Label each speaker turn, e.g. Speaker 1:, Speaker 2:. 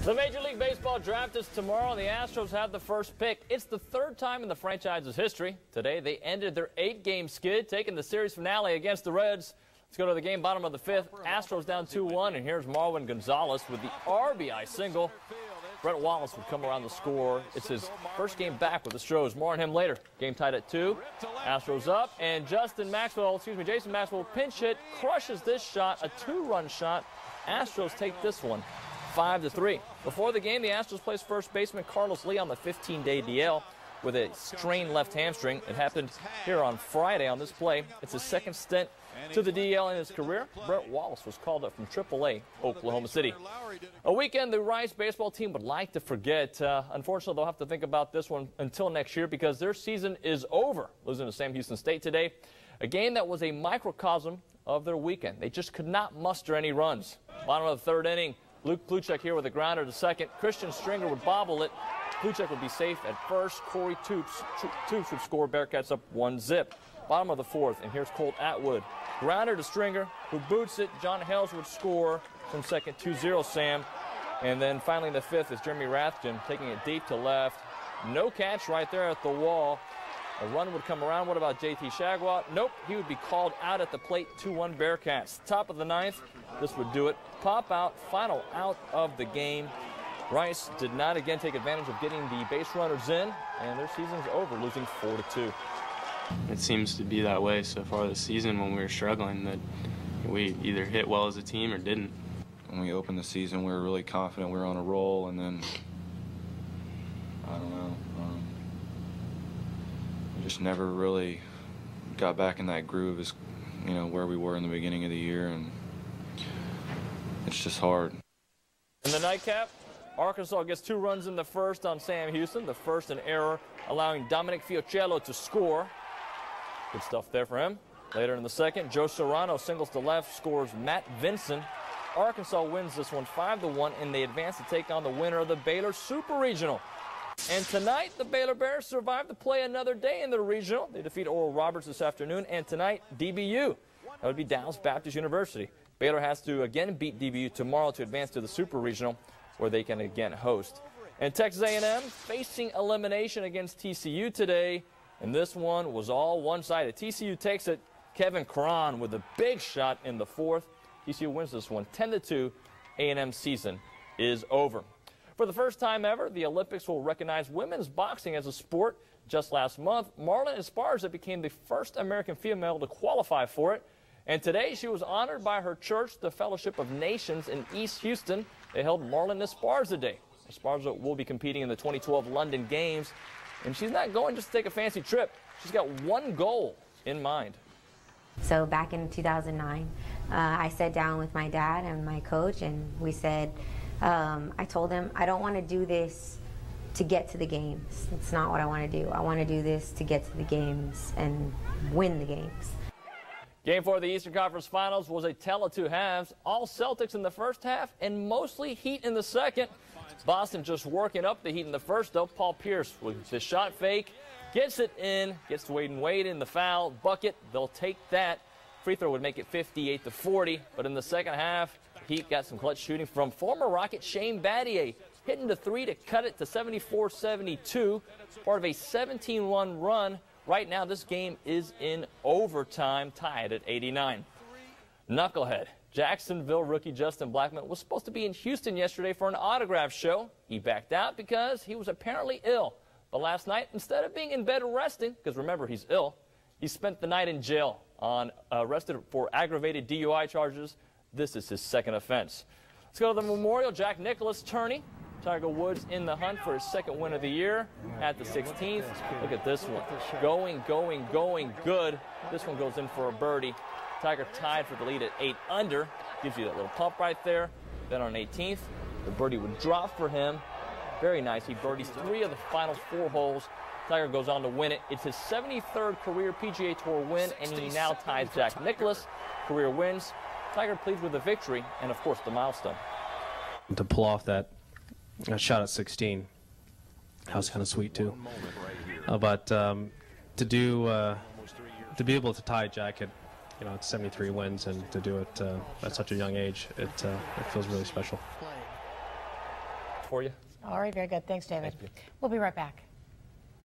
Speaker 1: The Major League Baseball draft is tomorrow, and the Astros have the first pick. It's the third time in the franchise's history. Today, they ended their 8-game skid, taking the series finale against the Reds. Let's go to the game, bottom of the fifth. Astros down 2-1, and here's Marwin Gonzalez with the RBI single. Brett Wallace would come around the score. It's his first game back with the Astros. More on him later. Game tied at 2. Astros up, and Jason Maxwell pinch hit, crushes this shot, a 2-run shot. Astros take this one 5-3. Before the game, the Astros placed first baseman Carlos Lee on the 15-day DL with a strained left hamstring. It happened here on Friday on this play. It's his second stint to the DL in his career. Brett Wallace was called up from AAA Oklahoma City. A weekend the Rice baseball team would like to forget. Unfortunately, they'll have to think about this one until next year because their season is over, losing to Sam Houston State today. A game that was a microcosm of their weekend. They just could not muster any runs. Bottom of the third inning, Luke Pluchek here with a grounder to second. Christian Stringer would bobble it. Pluchek would be safe at first. Corey Toops would score Bearcats up 1-0. Bottom of the fourth, and here's Colt Atwood. Grounder to Stringer, who boots it. John Hales would score from second, 2-0 Sam. And then finally in the fifth is Jeremy Rathjen taking it deep to left. No catch right there at the wall. A run would come around. What about J.T. Shagwa? Nope, he would be called out at the plate. 2-1 Bearcats. Top of the ninth, this would do it. Pop out, final out of the game. Rice did not again take advantage of getting the base runners in, and their season's over, losing 4-2.
Speaker 2: It seems to be that way so far this season when we were struggling, that we either hit well as a team or didn't.
Speaker 3: When we opened the season, we were really confident we were on a roll, and then, I don't know, we just never really got back in that groove as, you know, where we were in the beginning of the year, and it's just hard.
Speaker 1: In the nightcap, Arkansas gets 2 runs in the first on Sam Houston. The first an error, allowing Dominic Fiochello to score. Good stuff there for him. Later in the second, Joe Serrano singles to left, scores Matt Vinson. Arkansas wins this one 5-1, and they advance to take on the winner of the Baylor Super Regional. And tonight, the Baylor Bears survive to play another day in the regional. They defeat Oral Roberts this afternoon, and tonight, DBU. That would be Dallas Baptist University. Baylor has to again beat DBU tomorrow to advance to the Super Regional, where they can again host. And Texas A&M facing elimination against TCU today, and this one was all one-sided. TCU takes it. Kevin Cron with a big shot in the fourth. TCU wins this one 10-2. A&M season is over. For the first time ever, the Olympics will recognize women's boxing as a sport. Just last month, Marlon Esparza became the first American female to qualify for it. And today she was honored by her church, the Fellowship of Nations in East Houston. They held Marlon Esparza Day. Esparza will be competing in the 2012 London Games. And she's not going just to take a fancy trip. She's got one goal in mind.
Speaker 4: So back in 2009, I sat down with my dad and my coach, and we said, I told him, I don't want to do this to get to the games. It's not what I want to do. I want to do this to get to the games and win the games.
Speaker 1: Game 4 of the Eastern Conference Finals was a tell of 2 halves. All Celtics in the first half and mostly Heat in the second. Boston just working up the Heat in the first, though. Paul Pierce with the shot fake, gets it in, gets Wade in the foul bucket. They'll take that. Free throw would make it 58-40, but in the second half, Heat got some clutch shooting from former Rocket Shane Battier, hitting the 3 to cut it to 74-72, part of a 17-1 run. Right now, this game is in overtime, tied at 89. Knucklehead. Jacksonville rookie Justin Blackmon was supposed to be in Houston yesterday for an autograph show. He backed out because he was apparently ill. But last night, instead of being in bed resting, because remember, he's ill, he spent the night in jail, arrested for aggravated DUI charges. This is his second offense. Let's go to the Memorial Jack Nicklaus tourney. Tiger Woods in the hunt for his second win of the year at the 16th. Look at this one. Going good. This one goes in for a birdie. Tiger tied for the lead at 8 under. Gives you that little pump right there. Then on 18th, the birdie would drop for him. Very nice. He birdies 3 of the final 4 holes. Tiger goes on to win it. It's his 73rd career PGA Tour win, and he now ties Jack Nicklaus. Career wins. Tiger pleads with the victory and, of course, the milestone.
Speaker 5: To pull off that shot at 16, that was kind of sweet too. But to be able to tie Jack at, you know, 73 wins and to do it at such a young age, it feels really special.
Speaker 1: for you.
Speaker 6: All right, very good. Thanks, David.
Speaker 1: Thanks,
Speaker 6: we'll be right back.